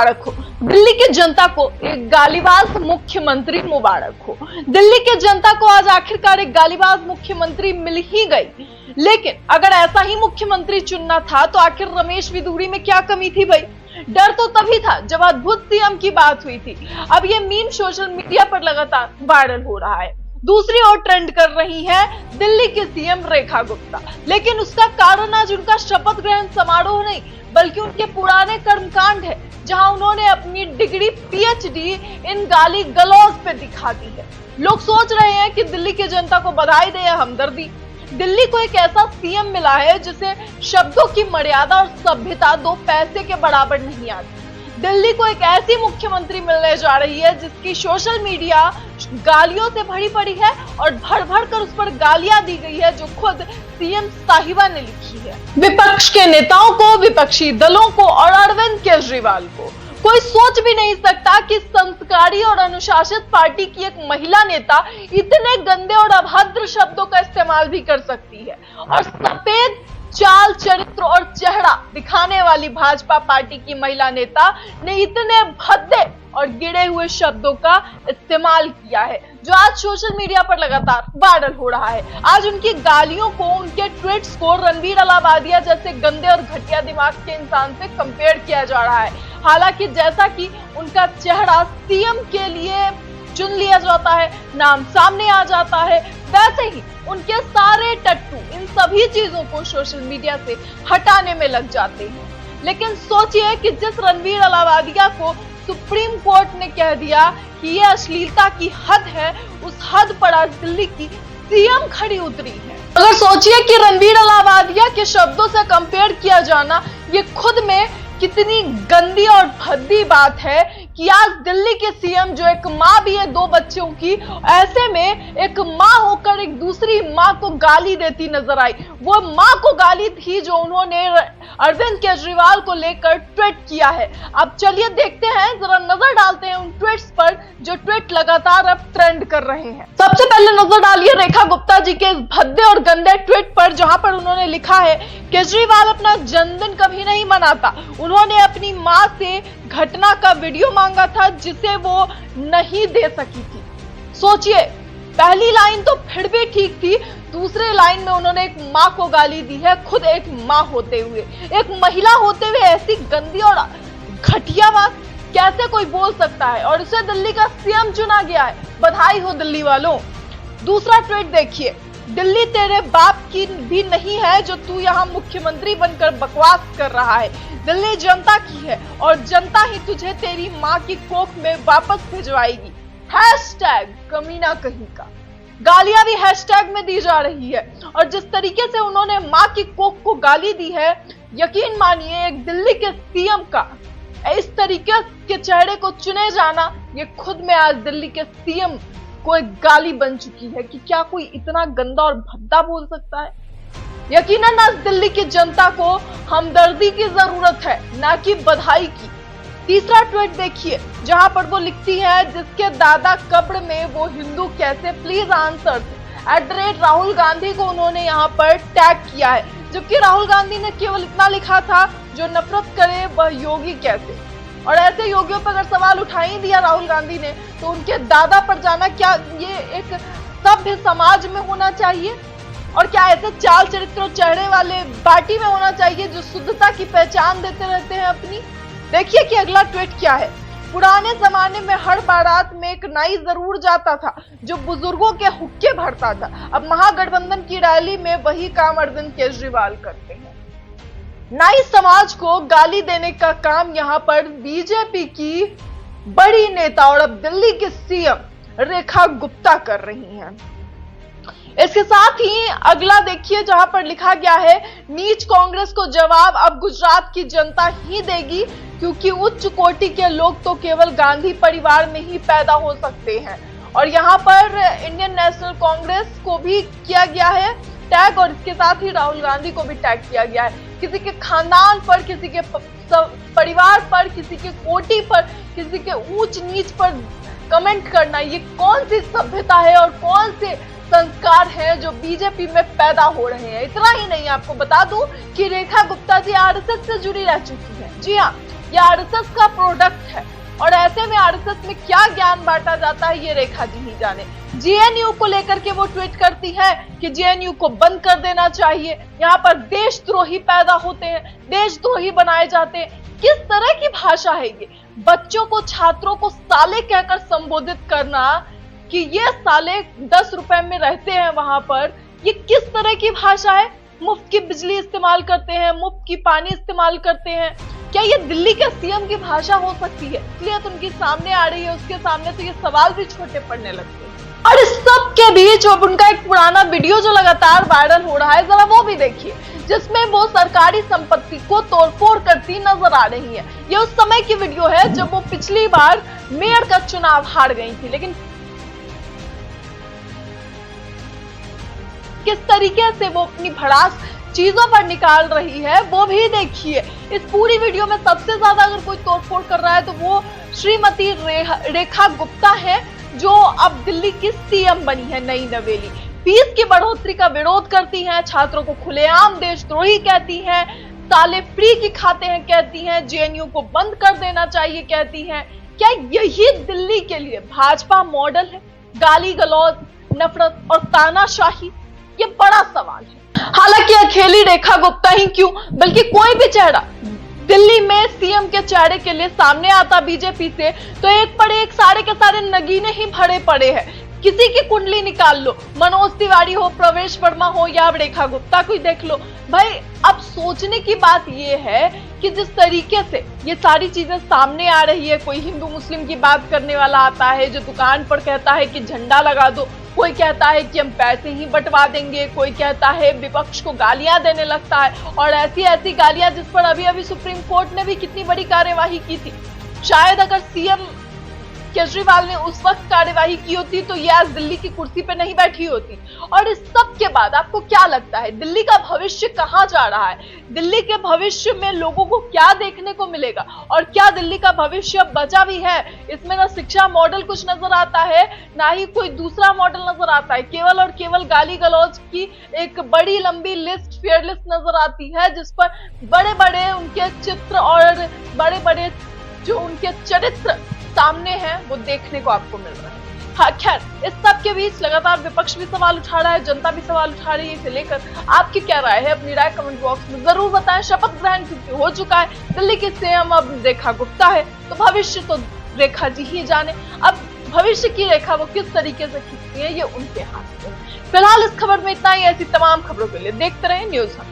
मुबारक हो। दिल्ली की जनता को एक गालीबाज मुख्यमंत्री मुबारक हो। दिल्ली की जनता को आज आखिरकार एक गालीबाज मुख्यमंत्री मिल ही गई। लेकिन अगर ऐसा ही मुख्यमंत्री चुनना था तो आखिर रमेश बिधूड़ी में क्या कमी थी भाई? डर तो तभी था जब अद्भुत सीएम की बात हुई थी। अब ये मीम सोशल मीडिया पर लगातार वायरल हो रहा है। दूसरी ओर ट्रेंड कर रही है दिल्ली की सीएम रेखा गुप्ता, लेकिन उसका कारण आज उनका शपथ ग्रहण समारोह नहीं बल्कि उनके पुराने कर्मकांड है, जहां उन्होंने अपनी डिग्री पीएचडी इन गाली गलौज पे दिखा दी है। लोग सोच रहे हैं कि दिल्ली की जनता को बधाई दे या हमदर्दी। दिल्ली को एक ऐसा सीएम मिला है जिसे शब्दों की मर्यादा और सभ्यता दो पैसे के बराबर नहीं आती। दिल्ली को एक ऐसी मुख्यमंत्री मिलने जा रही है जिसकी सोशल मीडिया गालियों से भरी पड़ी है और भर भर कर उस पर गालियां दी गई है जो खुद सीएम साहिबा ने लिखी है। विपक्ष के नेताओं को, विपक्षी दलों को और अरविंद केजरीवाल को। कोई सोच भी नहीं सकता कि संस्कारी और अनुशासित पार्टी की एक महिला नेता इतने गंदे और अभद्र शब्दों का इस्तेमाल भी कर सकती है। और सफेद चाल, चरित्र और चेहरा दिखाने वाली भाजपा पार्टी की महिला नेता ने इतने भद्दे और गिरे हुए शब्दों का इस्तेमाल किया है जो आज सोशल मीडिया पर लगातार वायरल हो रहा है। आज उनकी गालियों को, उनके ट्वीट्स को रणवीर अलाहाबादिया जैसे गंदे और घटिया दिमाग के इंसान से कंपेयर किया जा रहा है। हालांकि जैसा कि उनका चेहरा सीएम के लिए चुन लिया जाता है, नाम सामने आ जाता है, वैसे ही उनके सारे टट्टू इन सभी चीजों को सोशल मीडिया से हटाने में लग जाते हैं। लेकिन सोचिए कि जिस रणवीर अलाहाबादिया को सुप्रीम कोर्ट ने कह दिया कि यह अश्लीलता की हद है, उस हद पर आज दिल्ली की सीएम खड़ी उतरी है। अगर सोचिए कि रणवीर अलाहाबादिया के शब्दों से कंपेयर किया जाना ये खुद में कितनी गंदी और भद्दी बात है कि आज दिल्ली के सीएम जो एक माँ भी है 2 बच्चों की, ऐसे में एक माँ होकर एक दूसरी माँ को गाली देती नजर आई। वो माँ को गाली थी जो उन्होंने अरविंद केजरीवाल को लेकर ट्वीट किया है। अब चलिए देखते हैं, जरा नजर डालते हैं उन ट्वीट्स पर जो ट्वीट लगातार अब ट्रेंड कर रहे हैं। सबसे पहले नजर डालिए रेखा गुप्ता जी के इस भद्दे और गंदे ट्वीट पर, जहां पर उन्होंने लिखा है, केजरीवाल अपना जन्मदिन कभी नहीं मनाता। उन्होंने अपनी माँ से घटना का वीडियो मांगा था जिसे वो नहीं दे सकी थी। सोचिए, पहली लाइन तो फिर भी ठीक थी, दूसरे लाइन में उन्होंने एक माँ को गाली दी है, खुद एक माँ होते हुए, एक महिला होते हुए ऐसी गंदी और घटिया बात कैसे कोई बोल सकता है? और इसे दिल्ली का सीएम चुना गया है। बधाई हो दिल्ली वालों। दूसरा ट्वीट देखिए, दिल्ली तेरे बाप की भी नहीं है जो तू यहाँ मुख्यमंत्री बनकर बकवास कर रहा है। दिल्ली जनता की है और जनता ही तुझे तेरी माँ की कोख में वापस भिजवाएगी। हैशटैग कमीना कहीं का। गालियां भी हैशटैग में दी जा रही है और जिस तरीके से उन्होंने माँ की कोख को गाली दी है, यकीन मानिए एक दिल्ली के सीएम का इस तरीके के चेहरे को चुने जाना ये खुद में आज दिल्ली के सीएम को एक गाली बन चुकी है कि क्या कोई इतना गंदा और भद्दा बोल सकता है। यकीनन आज दिल्ली की जनता को हमदर्दी की जरूरत है, ना कि बधाई की। तीसरा ट्वीट देखिए, जहां पर वो लिखती है, जिसके दादा कब्र में वो हिंदू कैसे, प्लीज आंसर। @राहुल गांधी को उन्होंने यहाँ पर टैग किया है, जबकि राहुल गांधी ने केवल इतना लिखा था, जो नफरत करे वह योगी कैसे। और ऐसे योगियों पर अगर सवाल उठा ही दिया राहुल गांधी ने, तो उनके दादा पर जाना क्या ये एक सभ्य समाज में होना चाहिए? और क्या ऐसे चाल चरित्र और चेहरे वाले पार्टी में होना चाहिए जो शुद्धता की पहचान देते रहते हैं अपनी? देखिए कि अगला ट्वीट क्या है। पुराने जमाने में हर बारात में एक नाई जरूर जाता था जो बुजुर्गों के हुक्के भरता था। अब महागठबंधन की रैली में वही काम अरविंद केजरीवाल करते हैं। नाई समाज को गाली देने का काम यहाँ पर बीजेपी की बड़ी नेता और अब दिल्ली की सीएम रेखा गुप्ता कर रही हैं। इसके साथ ही अगला देखिए, जहां पर लिखा गया है, नीच कांग्रेस को जवाब अब गुजरात की जनता ही देगी, क्योंकि उच्च कोटि के लोग तो केवल गांधी परिवार में ही पैदा हो सकते हैं। और यहाँ पर इंडियन नेशनल कांग्रेस को भी किया गया है टैग और इसके साथ ही राहुल गांधी को भी टैग किया गया है। किसी के खानदान पर, किसी के परिवार पर, किसी के कोटि पर, किसी के ऊंच नीच पर कमेंट करना, ये कौन सी सभ्यता है और कौन से संस्कार हैं जो बीजेपी में पैदा हो रहे हैं। इतना ही नहीं, आपको बता दूं कि रेखा गुप्ता जी आरएसएस से जुड़ी रह चुकी हैं। जी हाँ, ये आरएसएस का प्रोडक्ट है और ऐसे में आरएसएस में क्या ज्ञान बांटा जाता है ये रेखा जी ही जाने। जेएनयू को लेकर के वो ट्वीट करती है कि जेएनयू को बंद कर देना चाहिए, यहाँ पर देशद्रोही पैदा होते हैं, देशद्रोही बनाए जाते हैं। किस तरह की भाषा है ये? बच्चों को, छात्रों को साले कहकर संबोधित करना कि ये साले 10 रुपए में रहते हैं वहां पर, ये किस तरह की भाषा है? मुफ्त की बिजली इस्तेमाल करते हैं, मुफ्त की पानी इस्तेमाल करते हैं। क्या ये दिल्ली के सीएम की भाषा हो सकती है? इसलिए तो उनकी सामने आ रही है, उसके सामने तो ये सवाल भी छोटे पड़ने लगते हैं। और इस सब के बीच अब उनका एक पुराना वीडियो जो लगातार वायरल हो रहा है, जरा वो भी देखिए, जिसमें वो सरकारी संपत्ति को तोड़फोड़ करती नजर आ रही है। ये उस समय की वीडियो है जब वो पिछली बार मेयर का चुनाव हार गई थी, लेकिन किस तरीके से वो अपनी भड़ास चीजों पर निकाल रही है वो भी देखिए। इस पूरी वीडियो में सबसे ज्यादा अगर कोई तोड़फोड़ कर रहा है तो वो श्रीमती रेखा गुप्ता है, जो अब दिल्ली की सीएम बनी है नई नवेली। फीस की बढ़ोतरी का विरोध करती हैं, छात्रों को खुलेआम देशद्रोही कहती हैं, साले फ्री की खाते हैं कहती हैं, जेएनयू को बंद कर देना चाहिए कहती हैं। क्या यही दिल्ली के लिए भाजपा मॉडल है? गाली गलौज, नफरत और तानाशाही, ये बड़ा सवाल है। हालांकि अकेली रेखा गुप्ता ही क्यों, बल्कि कोई भी चेहरा दिल्ली में सीएम के चेहरे के लिए सामने आता बीजेपी से तो एक पर एक सारे के सारे नगीने ही भरे पड़े हैं। किसी की कुंडली निकाल लो, मनोज तिवारी हो, प्रवेश वर्मा हो या रेखा गुप्ता को देख लो। भाई अब सोचने की बात यह है कि जिस तरीके से ये सारी चीजें सामने आ रही है, कोई हिंदू मुस्लिम की बात करने वाला आता है जो दुकान पर कहता है कि झंडा लगा दो, कोई कहता है कि हम पैसे ही बंटवा देंगे, कोई कहता है विपक्ष को गालियां देने लगता है, और ऐसी ऐसी गालियां जिस पर अभी अभी सुप्रीम कोर्ट ने भी कितनी बड़ी कार्यवाही की थी। शायद अगर सीएम केजरीवाल ने उस वक्त कार्यवाही की होती तो ये आज दिल्ली की कुर्सी पे नहीं बैठी होती। और इस सब के बाद आपको क्या लगता है दिल्ली का भविष्य कहां जा रहा है? दिल्ली के भविष्य में लोगों को क्या देखने को मिलेगा? और क्या दिल्ली का भविष्य बचा भी है? इसमें ना शिक्षा मॉडल कुछ नजर आता है, ना ही कोई दूसरा मॉडल नजर आता है। केवल और केवल गाली गलौज की एक बड़ी लंबी लिस्ट, फेयर लिस्ट नजर आती है, जिस पर बड़े बड़े उनके चित्र और बड़े बड़े जो उनके चरित्र सामने हैं वो देखने को आपको मिल रहा है। हाँ खैर, इस सब के बीच लगातार विपक्ष भी सवाल उठा रहा है, जनता भी सवाल उठा रही है। इसे लेकर आपकी क्या राय है? अपनी राय कमेंट बॉक्स में जरूर बताएं। शपथ ग्रहण क्योंकि हो चुका है, दिल्ली की सीएम अब रेखा गुप्ता है, तो भविष्य तो रेखा जी ही जाने। अब भविष्य की रेखा वो किस तरीके से खींचती है ये उनके हाथ में। फिलहाल इस खबर में इतना ही। ऐसी तमाम खबरों के लिए देखते रहे न्यूज़ हम।